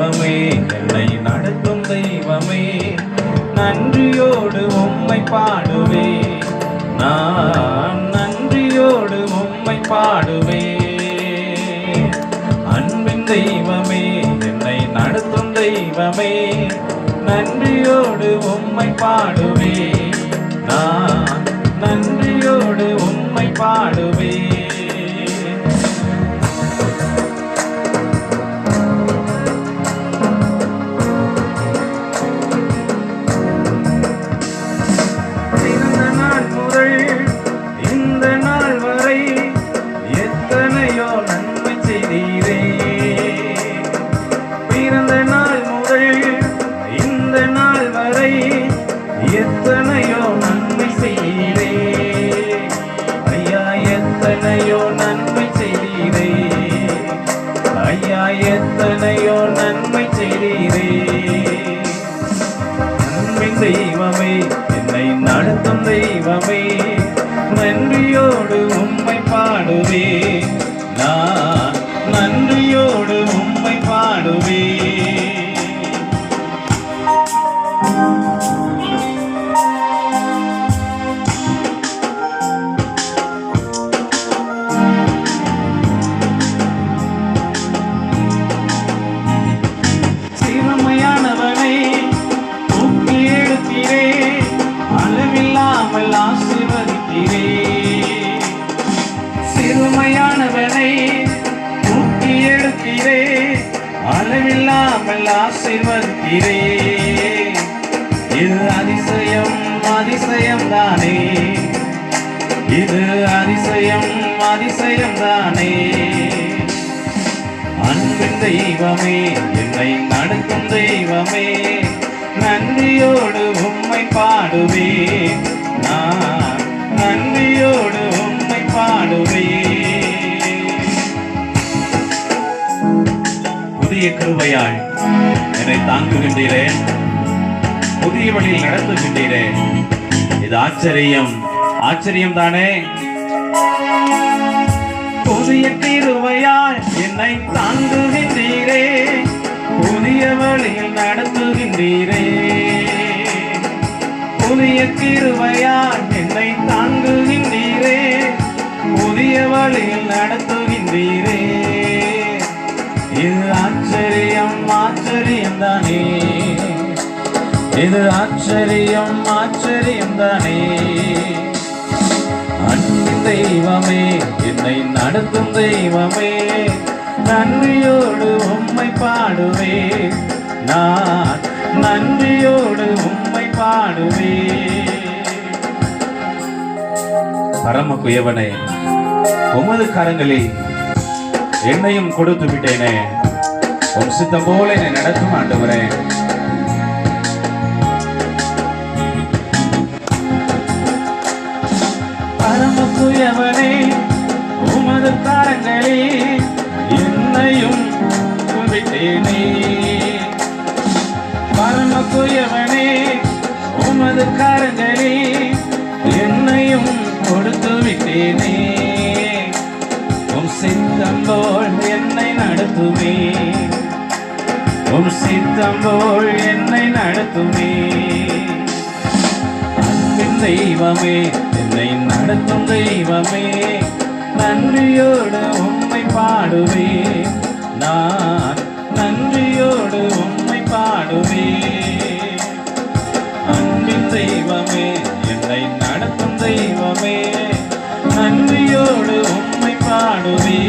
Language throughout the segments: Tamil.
தெய்வமே, என்னை நடத்தும் தெய்வமே, நன்றியோடு உம்மை பாடுவே, நான் நன்றியோடு உம்மை பாடுவே. அன்பின் தெய்வமே, என்னை நடத்தும் தெய்வமே, நன்றியோடு உம்மை பாடுவே, நான் நன்றியோடு உம்மை பாடுவே. எத்தனையோ நன்மை செய்தீரே ஐயா, எத்தனையோ நன்மை செய்தீரே ஐயா, எத்தனையோ நன்மை செய்தீரே. அன்பின் தெய்வமே, என்னை நடத்தும் தெய்வமே, நன்றியோடு உம்மை பாடுவே, நான் நன்றியோடு உம்மை பாடுவே. சிறுமையானவனை தூக்கி எடுத்தீரே, அளவில்லாமல் ஆசீர்வதித்தீரே. இது அதிசயம் அதிசயம் தானே, இது அதிசயம் அதிசயம் தானே. அன்பின் தெய்வமே, என்னை நடத்தும் தெய்வமே, நன்றியோடு உம்மை பாடுவே, நான் நன்றியோடு உம்மை பாடுவே. புதிய கிருபையாய் என்னை தாங்குகின்றீரே, புதிய வழியில் நடத்துகின்றீரே, இது ஆச்சரியம் ஆச்சரியம் தானே. புதிய கிருபையாய் என்னை தாங்குகின்றீரே, புதிய வழியில் நடத்துகின்றீரே, புதிய கிருபையாய் என்னை தாங்குகின்றீரே, புதிய வழியில் நடத்துகின்றீரே. இது ஆச்சரியம் ஆச்சரியம் தானே, இது ஆச்சரியம் ஆச்சரியம் தானே. அன்பின் தெய்வமே, என்னை நடத்தும் தெய்வமே, நன்றியோடு உம்மை பாடுவே, நான் நன்றியோடு உம்மை பாடுவே. பரம குயவனே, உமது கரங்களில் என்னையும் கொடுத்து விட்டேனே, உம் சித்தம் போல என்னை நடத்தும் ஆண்டவரே. பரம குயவனே, உமது கரங்களில் என்னையும் விட்டேனே. பரம குயவனே, உமது கரங்களில் என்னையும் கொடுத்து விட்டேனே. உம் சித்தம் போல் என்னை நடத்துமே, உம் சித்தம் போல் என்னை நடத்துமே. அன்பின் தெய்வமே, என்னை நடத்தும் தெய்வமே, நன்றியோடு உம்மை பாடுவே, நான் நன்றியோடு உம்மை பாடுவே. அன்பின் தெய்வமே, என்னை நடத்தும் தெய்வமே, நன்றியோடு உம்மை பாடுவே,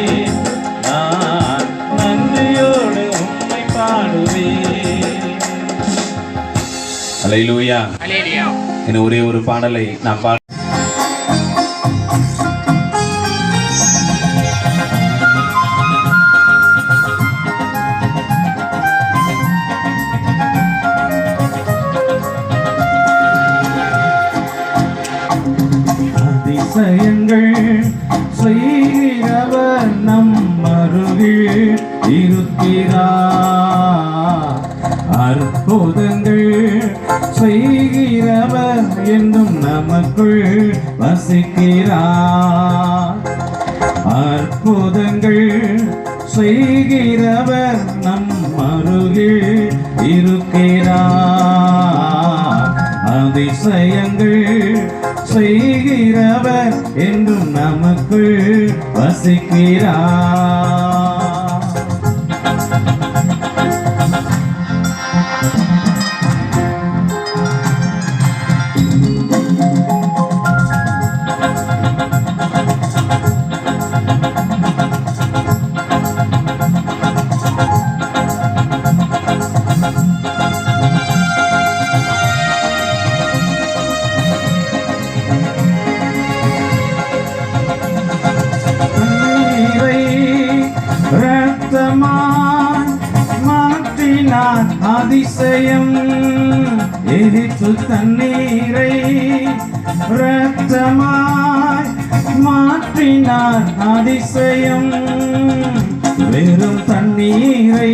நான் நன்றியோடு உம்மை பாடுவே. அல்லேலூயா. இன்னும் ஒரே ஒரு பாடலை நான் பாட அதிசயங்கள் செய்கிறவர் நம் அருகில் இருக்கிறார், அற்புதங்கள் செய்கிறவர் என்றும் நமக்குள் வசிக்கிறார். அற்புதங்கள் செய்கிறவர் நம் அருகில் இருக்கிறார். அதிசயங்கள் செய்கிறவர் என்றும் நமக்குள் வசிக்கிறார். மாற்றினார் அதிசயம். எரித்து தண்ணீரை இரத்தமாய் மாற்றினார் அதிசயம். வெறும் தண்ணீரை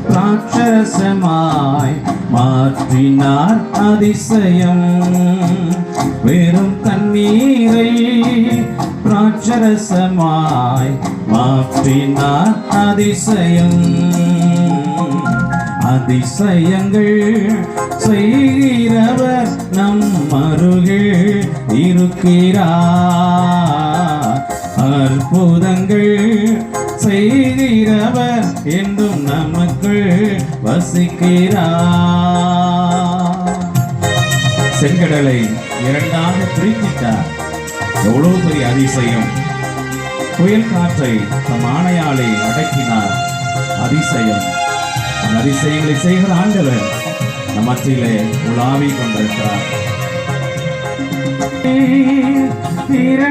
ராட்சசமாய் மாற்றினார் அதிசயம். வெறும் தண்ணீரை ராட்சசமாய் மாற்றினார் அதிசயம். அதிசயங்கள் செய்கிறவர் நம் அருகில் இருக்கிறார். அற்புதங்கள் செய்கிறவர் என்றும் நமக்குள் வசிக்கிறார். செங்கடலை இரண்டாக பிரித்திட்டார். எவ்வளவு பெரிய அதிசயம்! புயல் காற்றை தம் ஆணையாலே அடக்கினார். அதிசயம். அந்த அதிசயங்களை செய்கிற ஆண்டவர் நம் மத்தியிலே உலாவி கொண்டிருக்கிறார்.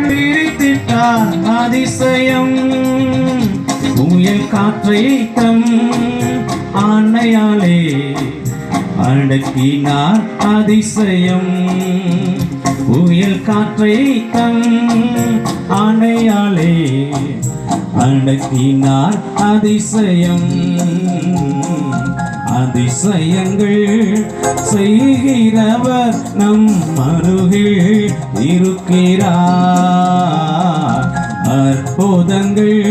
பிரித்திட்டார் அதிசயம். புயல் காற்றை தம் ஆணையாலே அடக்கினார். அதிசயம். புயல் காற்றை தம் ஆணையாலே அடக்கினார். அதிசயம். அதிசயங்கள் செய்கிறவர் நம் அருகில் இருக்கிறார். அற்புதங்கள்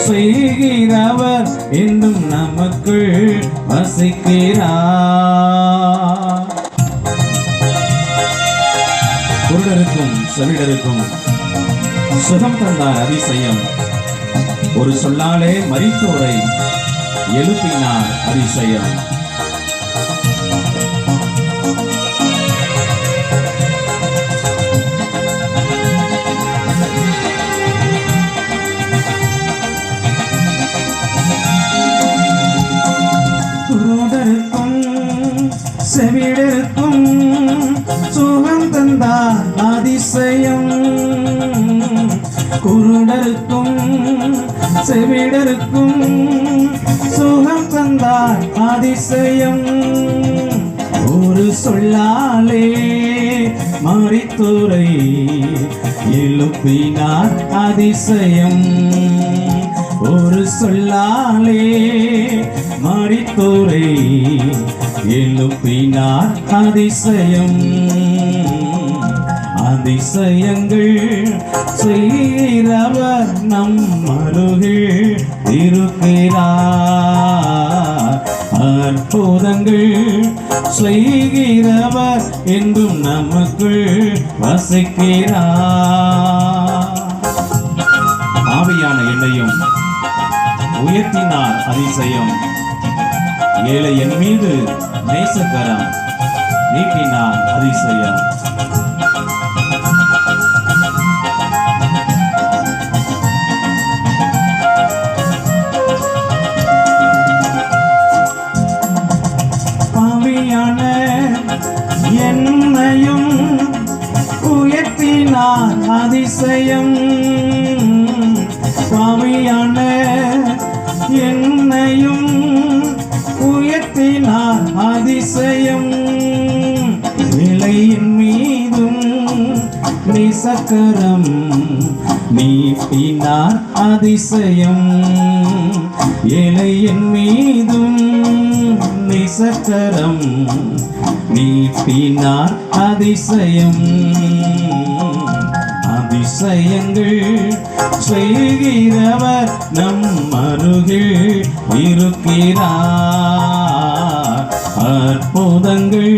செய்கிறவர் என்றும் நமக்குள் வசிக்கிறார். குருடருக்கும் செவிடருக்கும் சுகம் தந்தார். அதிசயம். ஒரு சொல்லாலே மரித்தோரை எழுப்பினார். அதிசயம். குருடருக்கும் செவிடருக்கும் சுகம் தந்தார். அதிசயம். குருடருக்கும் செவிடருக்கும் சுகம் தந்தார். அதிசயம். ஒரு சொல்லாலே மரித்தோரை எழுப்பினார். அதிசயம். ஒரு சொல்லாலே மரித்தோரை எழுப்பினார். அதிசயம். அதிசயங்கள் செய்கிறவர் நம் அருகில் இருக்கிறார். அற்புதங்கள் செய்கிறவர் என்றும் நமக்குள் வசிக்கிறார். ஆவியான என்னையும் உயர்த்தினார். அதிசயம். ஏழை என் மீது நேசக்கரம் நீட்டினார். அதிசயம். பாவியான என்னையும் உயர்த்தினார். அதிசயம். பாவியான என்னையும் உயர்த்தினார். அதிசயம். விலையின் மீதும் நேசக்கரம் நீட்டினார். அதிசயம். ஏழையின் மீதும் நேசக்கரம் நீட்டினார். அதிசயம். அதிசயங்கள் செய்கிறவர் நம் அருகில் இருக்கிறார். அற்புதங்கள்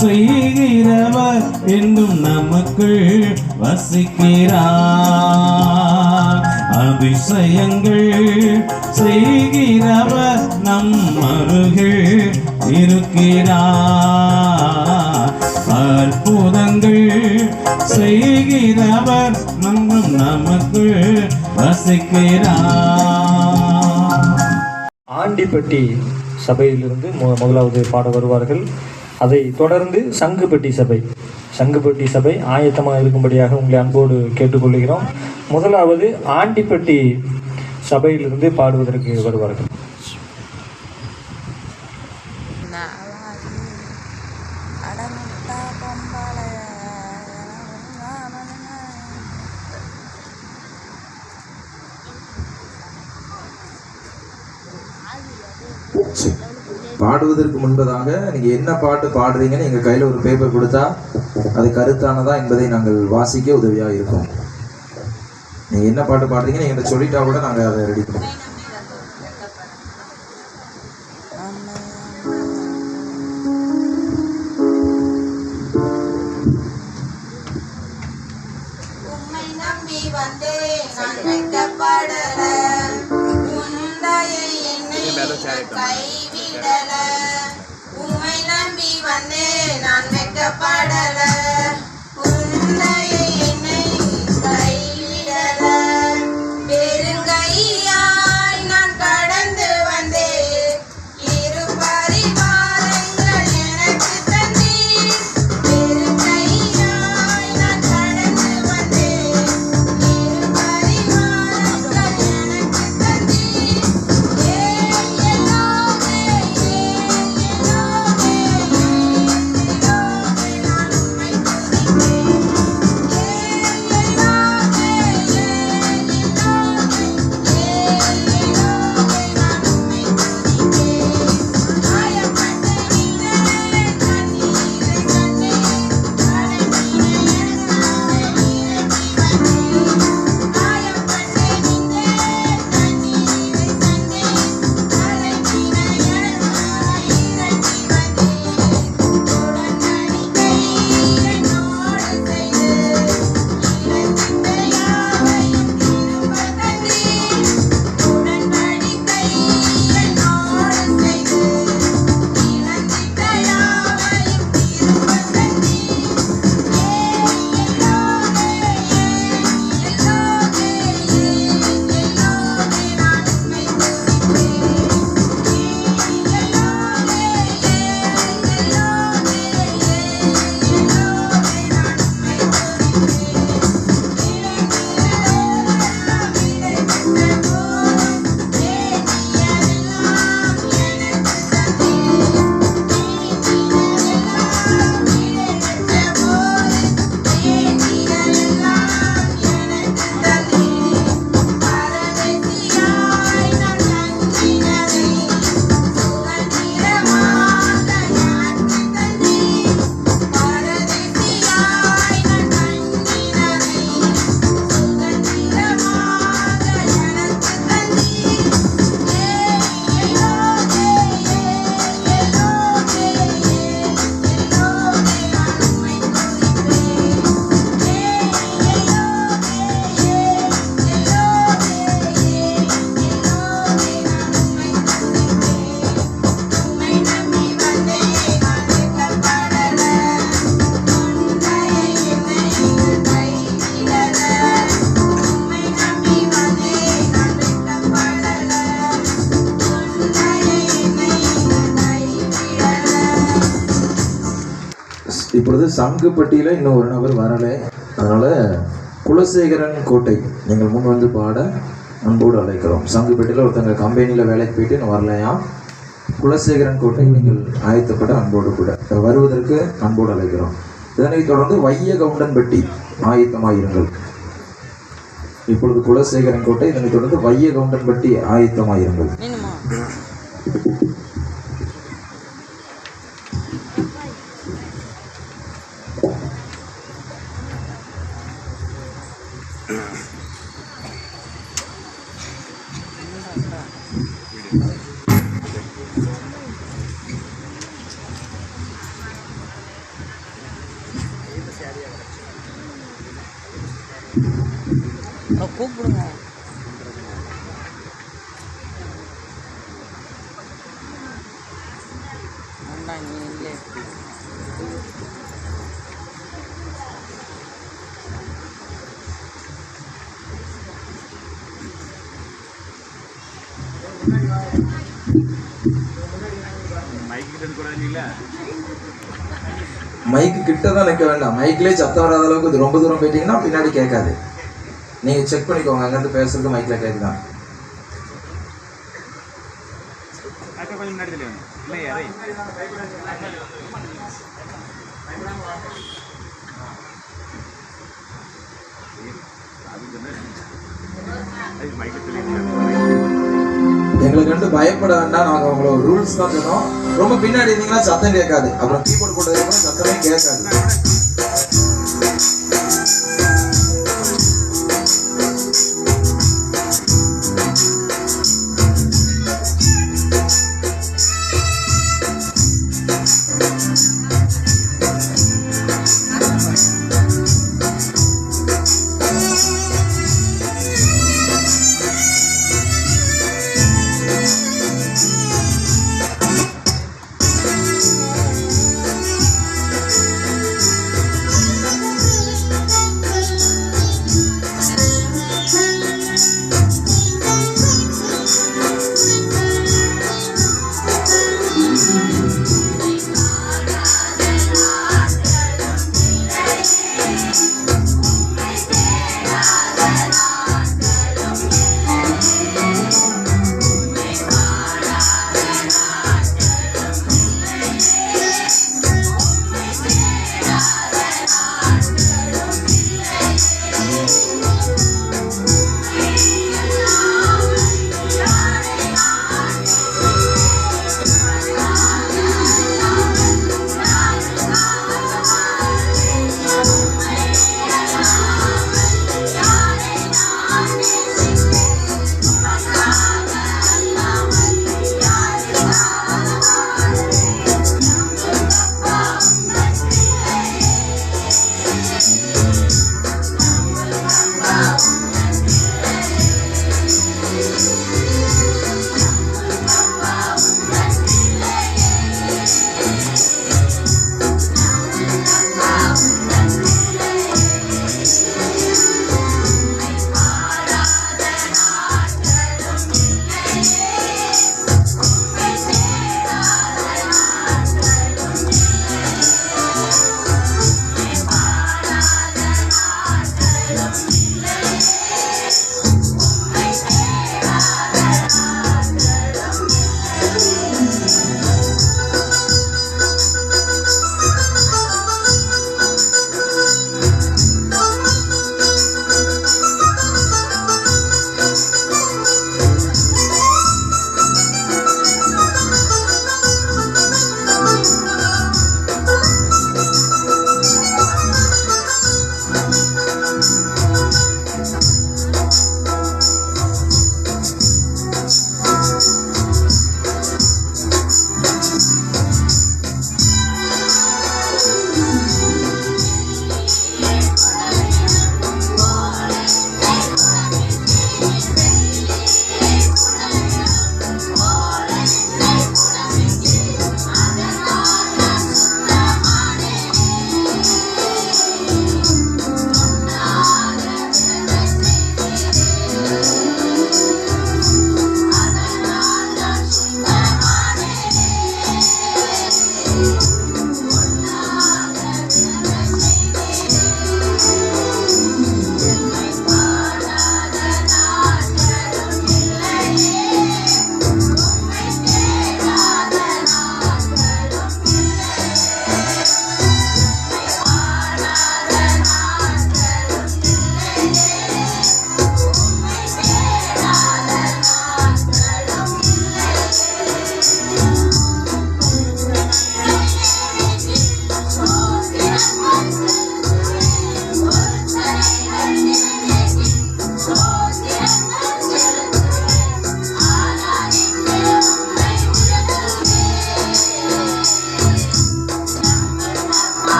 செய்கிறவர் என்றும் நமக்குள் வசிக்கிறார். அதிசயங்கள் செய்கிறவர் நம் அருகில் இருக்கிறார். அற்புதங்கள் செய்கிறவர் நம் நமக்குள் வசிக்கிறார். ஆண்டிப்பட்டி சபையிலிருந்து முதலாவது பாட வருவார்கள். அதை தொடர்ந்து சங்குப்பட்டி சபை ஆயத்தமாக இருக்கும்படியாக உங்களை அன்போடு கேட்டுக்கொள்கிறோம். முதலாவது ஆண்டிப்பட்டி சபையிலிருந்து பாடுவதற்கு வருவார்கள். பாடுவதற்கு முன்பதாக நீங்க என்ன பாட்டு பாடுறீங்கன்னு எங்க கையில ஒரு பேப்பர் கொடுத்தா அது கருத்தானதா என்பதை நாங்கள் வாசிக்க உதவியா இருக்கும். நீங்க என்ன பாட்டு பாடுறீங்கன்னு எங்கிட்ட சொல்லிட்டா கூட நாங்க அதை ரெடி பண்ணுவோம். கைவிடல உம்மை நம்பி வந்தேன் நான் வெட்கப்படல உன்னையை என்னை கைவிடல பெருங்கையாய் நான் கடந்து வந்தேன் இரு பரிவாரங்கள் எனக்கு தந்தீர் பெருங்கையாய் நான் கடந்து வந்தேன் இரு பரிவாரங்கள் எனக்கு தந்தீர் இப்பொழுது சங்குப்பட்டியில இன்னும் ஒரு நபர் வரல. அதனால குலசேகரன் கோட்டை நீங்கள் முன் வந்து பாட அன்போடு அழைக்கிறோம். சங்குப்பட்டியில ஒருத்தங்க கம்பெனியில வேலைக்கு போயிட்டு இன்னும் வரலையா. குலசேகரன் கோட்டை நீங்கள் ஆயத்தப்பட அன்போடு கூட வருவதற்கு அன்போடு அழைக்கிறோம். இதனைத் தொடர்ந்து வையகவுண்டன்பட்டி ஆயத்தமாயிருங்கள். இப்பொழுது குலசேகரன் கோட்டை, இதனைத் தொடர்ந்து வையகவுண்டன்பட்டி ஆயத்தமாயிருங்கள். கூப்பிடுங்க. மைக்கு கிட்ட தான் நிற்க வேண்டாம். மைக்லேயே சத்தம் வராத அளவுக்கு இது ரொம்ப தூரம் போயிட்டீங்கன்னா பின்னாடி கேட்காது. நீங்கள் செக் பண்ணிக்கோங்க, அங்கேருந்து பேசுறது மைக்கில் கேட்குதான். எங்களை கண்டு பயப்பட வேண்டாம். நாங்கள் உங்களோட ரூல்ஸ் தான் சொன்னோம். ரொம்ப பின்னாடி இருந்தீங்கன்னா சத்தம் கேட்காது. அப்புறம் கீபோர்டு போட்டதுக்கப்புறம் சத்தமே கேட்காது.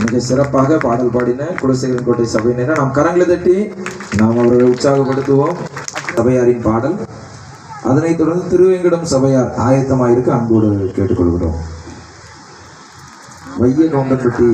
மிக சிறப்பாக பாடல் பாடின குலசேகரன் கோட்டை சபையினரை நாம் கரங்களை தட்டி நாம் அவர்களை உற்சாகப்படுத்துவோம். சபையாரின் பாடல், அதனைத் தொடர்ந்து திருவேங்கடம் சபையார் ஆயத்தமாயிருக்க அன்போடு கேட்டுக்கொள்கிறோம். வைய நோங்கப்பட்டி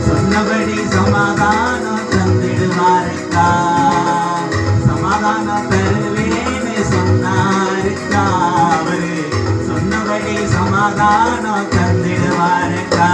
சொன்னபடி சமாதானம் தந்திடுவாருக்கா, சமாதானம் தருவேன்னு சொன்னாருக்கா, அவரு சொன்னபடி சமாதானம் தந்திடுவாருக்கா.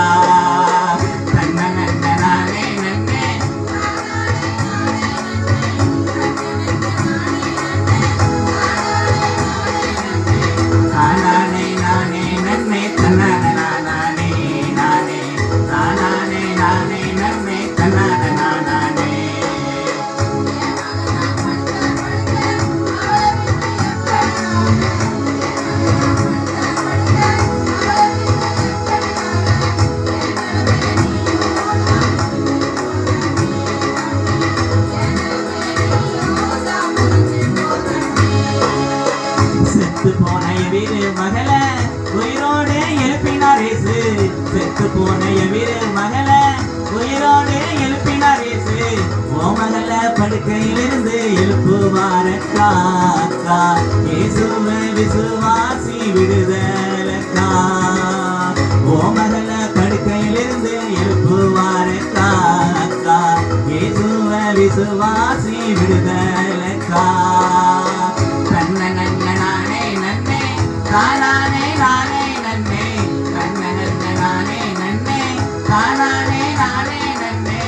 செத்து போன வீரு மகள உயிரோடு எழுப்பினார் இயேசு, செத்து போன வீரு மகள உயிரோடு எழுப்பினார் இயேசு, ஓ மகள படுக்கையிலிருந்து எழுப்புவாரக்கா, இயேசுவை விசுவாசி விடுதலக்கா, ஓ மகள படுக்கையிலிருந்து எழுப்புவாரக்கா, இயேசுவை விசுவாசி விடுதலக்கா. தானானே நானே நன்னே, கண்ணனன்ன நானே நன்னே, தானானே நானே நன்னே,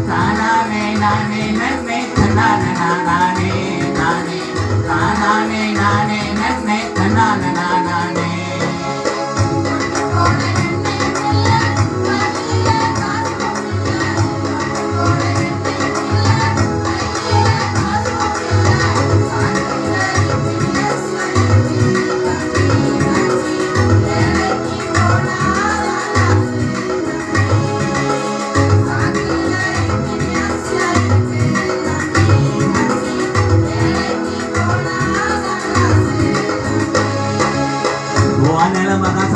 தானானே நானே நன்னே, தன்னான நானே நானே, தானானே நானே நன்னே, தன்னான நானே.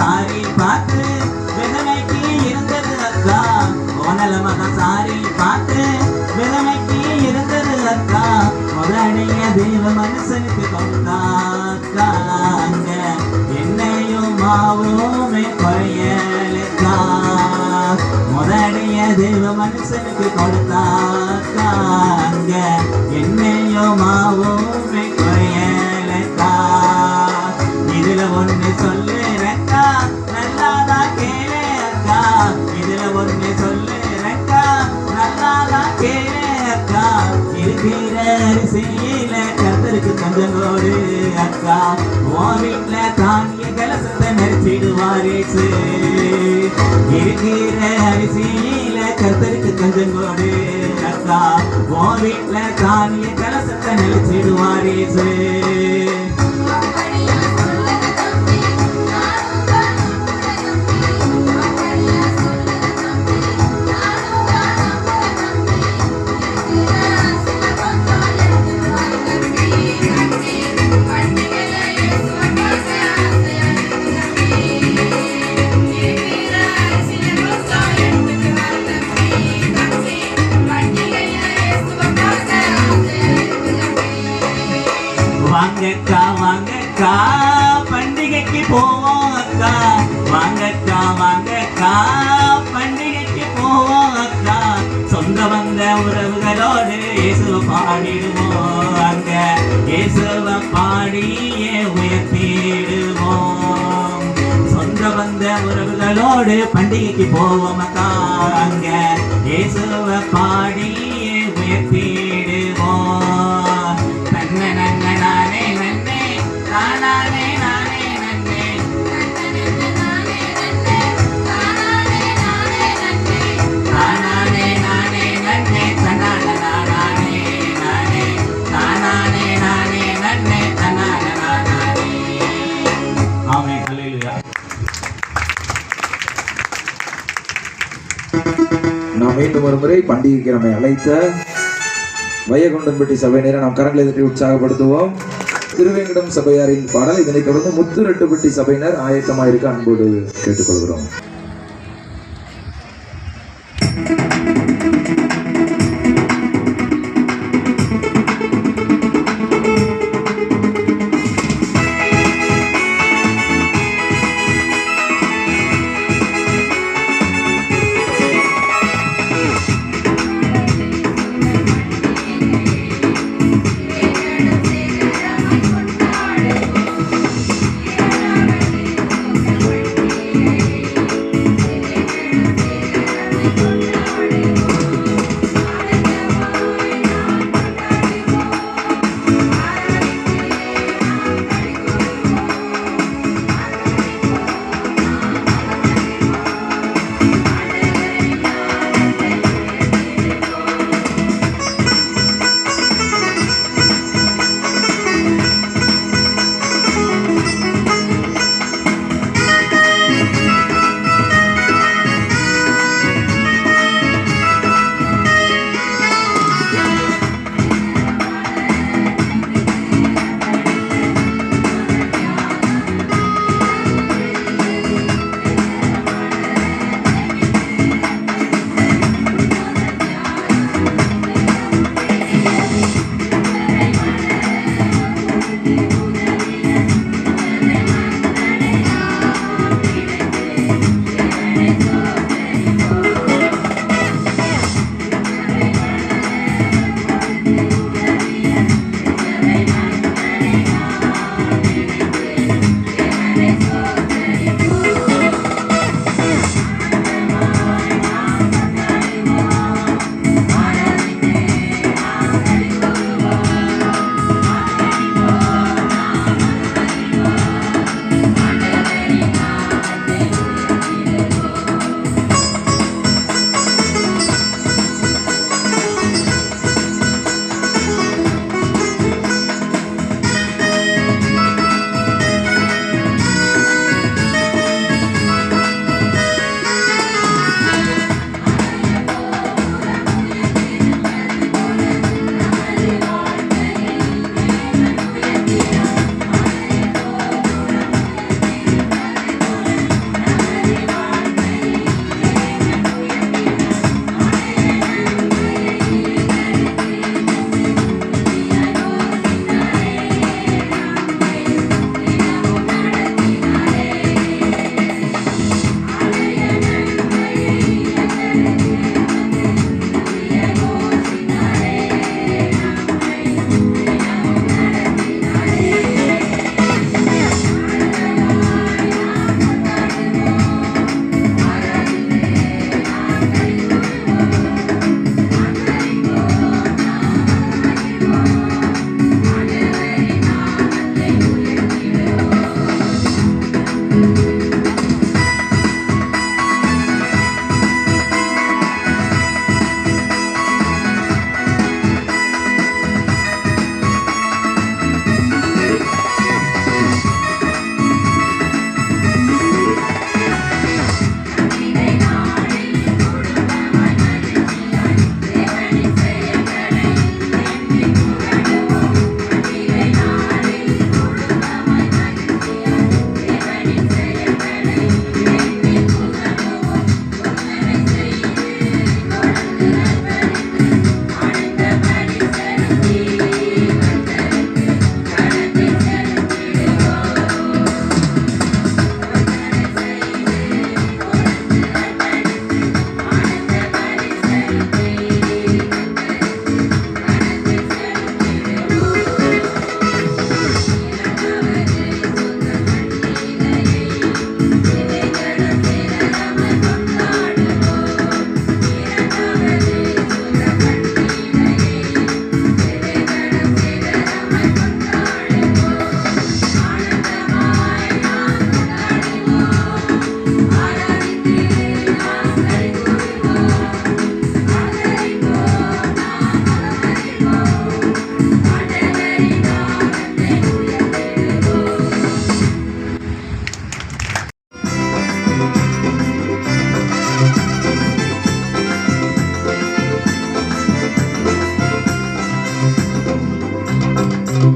சாரி பார்த்து விதமைக்கு இருந்தது அக்கா, ஓனல மக சாரி பார்த்து விதமைக்கு இருந்தது அக்கா, முதலைய தெய்வ மனுஷனுக்கு கொண்டாக்கா, அங்க என்னையும் மாவுமே குறையலுக்கா, முதலைய தெய்வ மனுஷனுக்கு கொடுத்தாக்கா, அங்க என்னையும் மாவுமே குறையலுக்கா. இதுல ஒண்ணு சொல்லுறக்கா, நல்லாதான் கேளு அக்கா, இதுல ஒண்ணு சொல்லுறக்கா, நல்லாதான் கேளு அக்கா, இருக்கிற அரிசியில கத்தருக்கு கொஞ்சங்கோடு அக்கா உன் வீட்டுல தானிய கலசத்தை நினைச்சிடுவாரேசு இருக்கிற அரிசியில கத்தருக்கு கொஞ்சங்கோடு அக்கா உன் வீட்டுல தானிய கலசத்தை நினைச்சிடுவாரேசு வாங்கக்கா வாங்கக்கா பண்டிகைக்கு போவோம் அக்கா வாங்கக்கா வாங்கக்கா பண்டிகைக்கு போவோம் அக்கா சொந்த வந்த உறவுகளோடு இயேசுவை பாடிடுவோம் அங்க இயேசுவை பாடியே உயர்த்திடுவோம் சொந்த வந்த உறவுகளோடு பண்டிகைக்கு போவோம் அக்கா அங்க இயேசுவை பாடியே உயர்த்திடுவோம் நானே நன்னே நானே நானே நன்னே நானே நானே நன்னே தன்னால நானே நானே நானே நானே நன்னே தன்னால நானே. ஆமென். ஹல்லேலூயா. நாம் மீண்டும் ஒரு முறை பண்டிகைக்கு நம்மை அழைத்த வையகொண்டன்பட்டி சபையினரை நாம் கரங்களை தட்டி உற்சாகப்படுத்துவோம். திருவேங்கடம் சபையாரின் பாடல். இதனைத் தொடர்ந்து முத்துரெட்டுப்பட்டி சபையினர் ஆயத்தமாயிருக்க அன்போடு கேட்டுக்கொள்கிறோம்.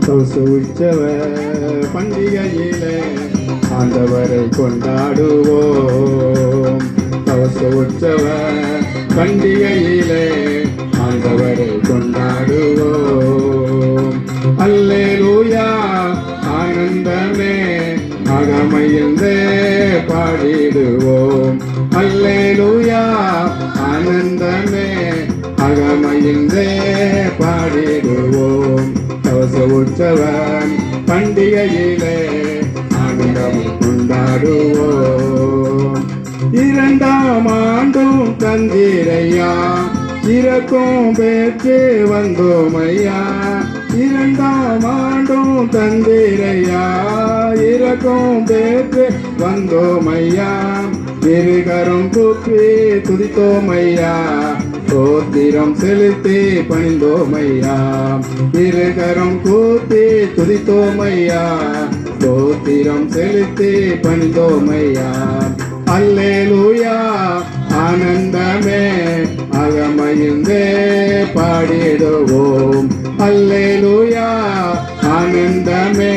உற்சவ பண்டிகையிலே ஆண்டவரை கொண்டாடுவோம். உற்சவ பண்டிகையிலே ஆண்டவரை கொண்டாடுவோம். அல்லேலூயா ஆனந்தமே அகமையிலே பாடிடுவோம். அல்லேலூயா ஆனந்தமே அகமையிலே பாடிடுவோம். உற்சவம் பண்டிகையிலே ஆனந்தம் கொண்டாடுவோம். இரண்டாம் ஆண்டும் தந்திரையா இறக்கும் பெற்று வந்தோமையா. இரண்டாம் ஆண்டும் தந்திரையா இறக்கும் பெற்று வந்தோமையா. இருகரும் கூப்பி துதித்தோமையா. சோத்திரம் செலுத்தி பணிந்தோமையா. இருகரம் கூப்பி துதித்தோமையா. சோத்திரம் செலுத்தி பணிந்தோமையா. அல்லேலூயா ஆனந்தமே அகமையிலே பாடிடுவோம். அல்லேலூயா ஆனந்தமே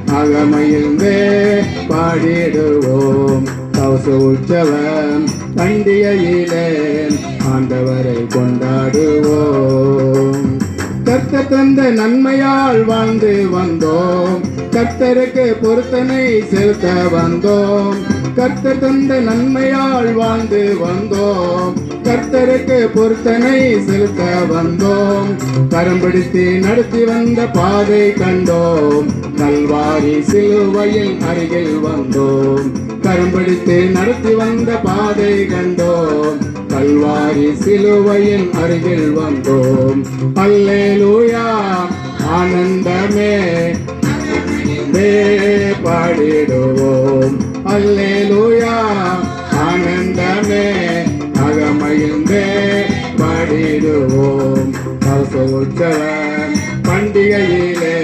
அகமையிலே பாடிடுவோம். உற்சவம் பண்டிகையிலே ஆண்டவரை கொண்டாடுவோம். கர்த்தர் தந்த நன்மையால் வாழ்ந்து வந்தோம். கர்த்தருக்கு பொருத்தனை செலுத்த வந்தோம். கர்த்தர் தந்த நன்மையால் வாழ்ந்து வந்தோம். கர்த்தருக்கு பொருத்தனை செலுத்த வந்தோம். கரம் பிடித்து நடத்தி வந்த பாதை கண்டோம். கல்வாரி சிலுவையின் அருகில் வந்தோம். கரம் பிடித்து நடத்தி வந்த பாதை கண்டோம். கல்வாரி சிலுவையின் அருகில் வந்தோம். அல்லேலூயா ஆனந்தமே பாடிடுவோம். அல்லேலூயா ஆனந்தமே அகமையிலே பாடிடுவோம். உற்சவம் பண்டிகையிலே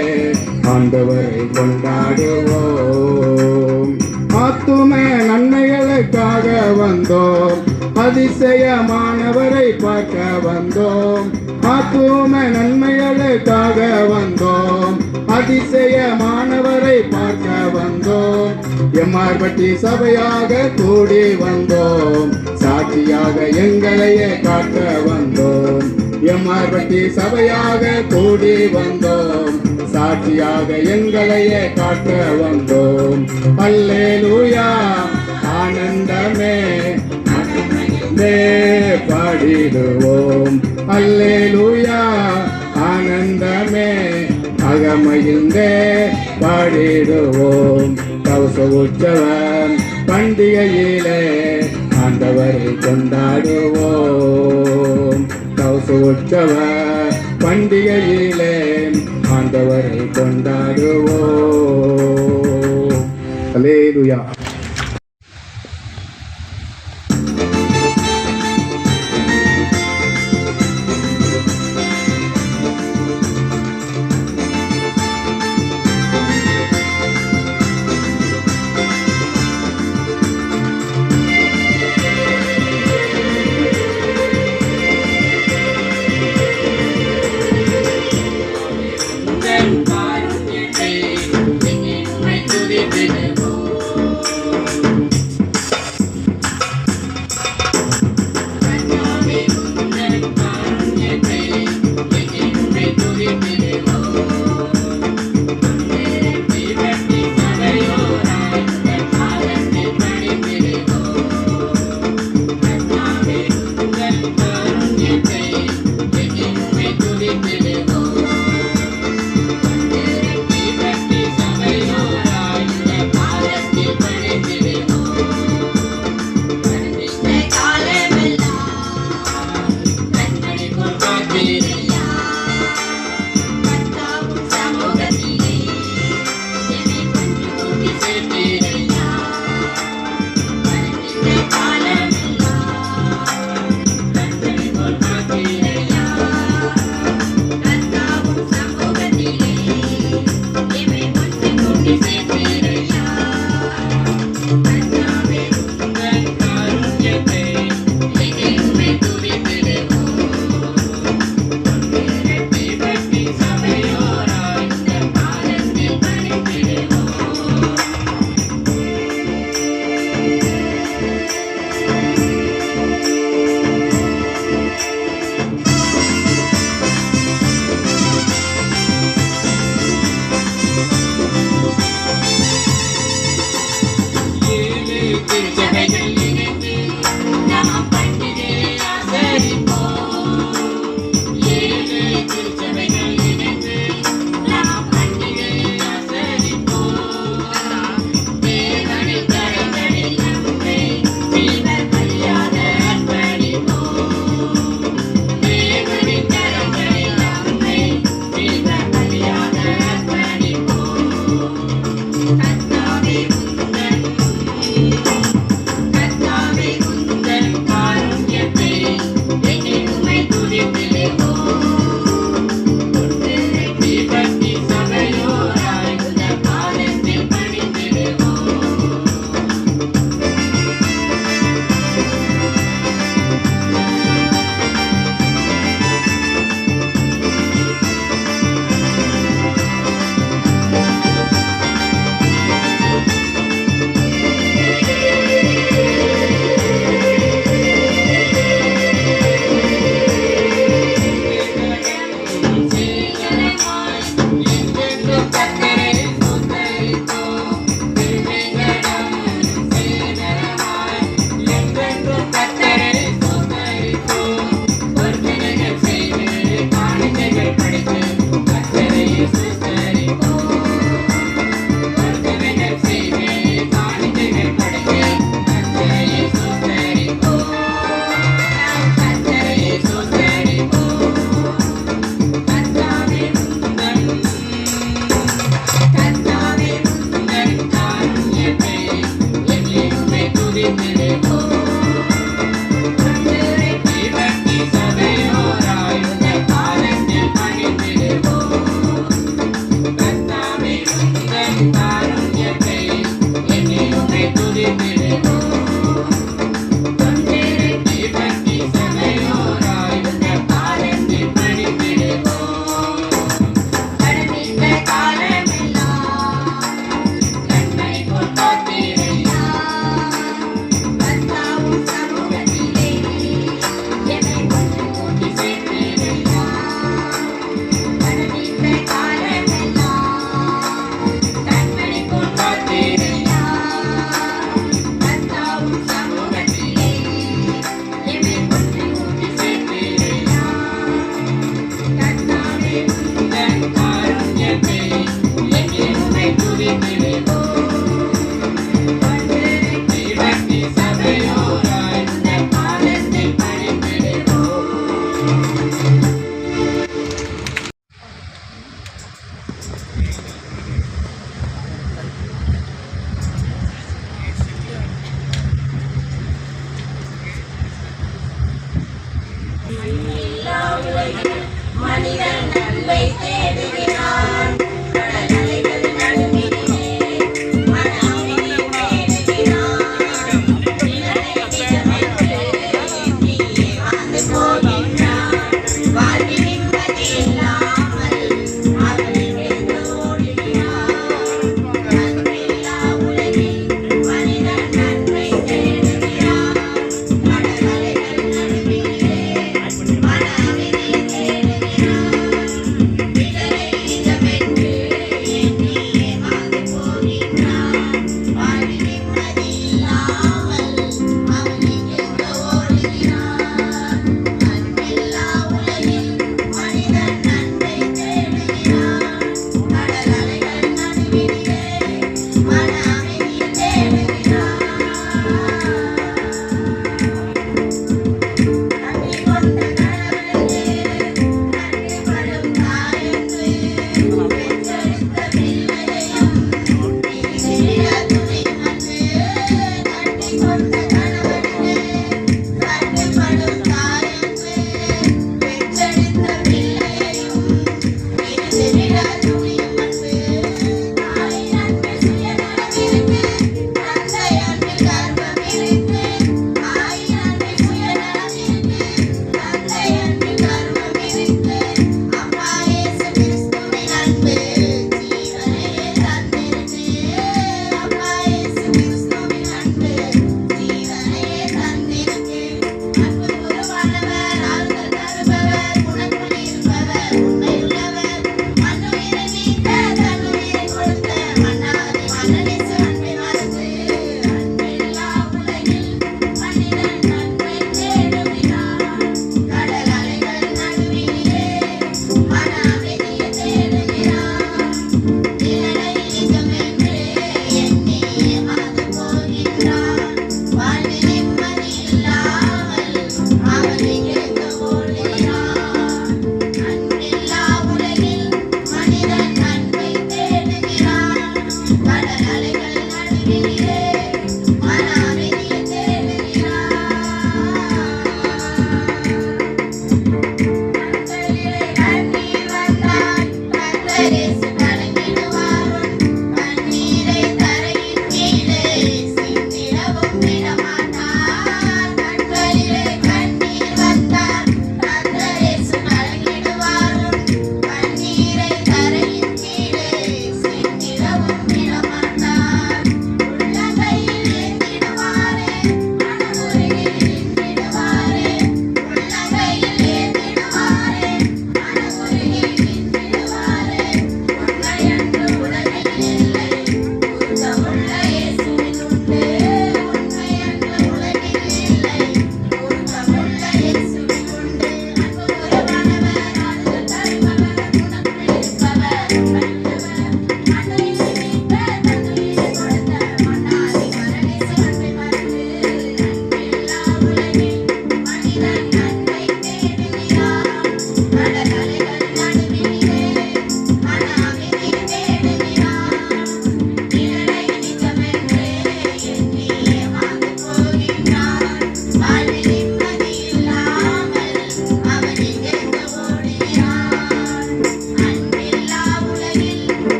ஆண்டவரை கொண்டாடுவோம். ஆத்தும நன்மைகளுக்காக வந்தோம். அதிசயமானவரை பார்க்க வந்தோம். ஆத்தும நன்மைகளுக்காக வந்தோம். அதிசயமானவரை பார்க்க வந்தோம். எம்மார்பட்டி சபையாக கூடி வந்தோம். சாட்சியாக எங்களையே காட்ட வந்தோம். எம்மார்பட்டி சபையாக கூடி வந்தோம். சாட்சியாக எங்களையே காட்ட வந்தோம். அல்லேலூயா ஆனந்தமே பாடிடுவோம். அல்லேலூயா ஆனந்தமே அகமையிலே பாடிடுவோம். உற்சவம் பண்டிகையிலே ஆண்டவரை கொண்டாடுவோம். உற்சவ பண்டிகையிலே ஆண்டவரை கொண்டாடுவோம். அல்லேலூயா.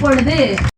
இப்பொழுது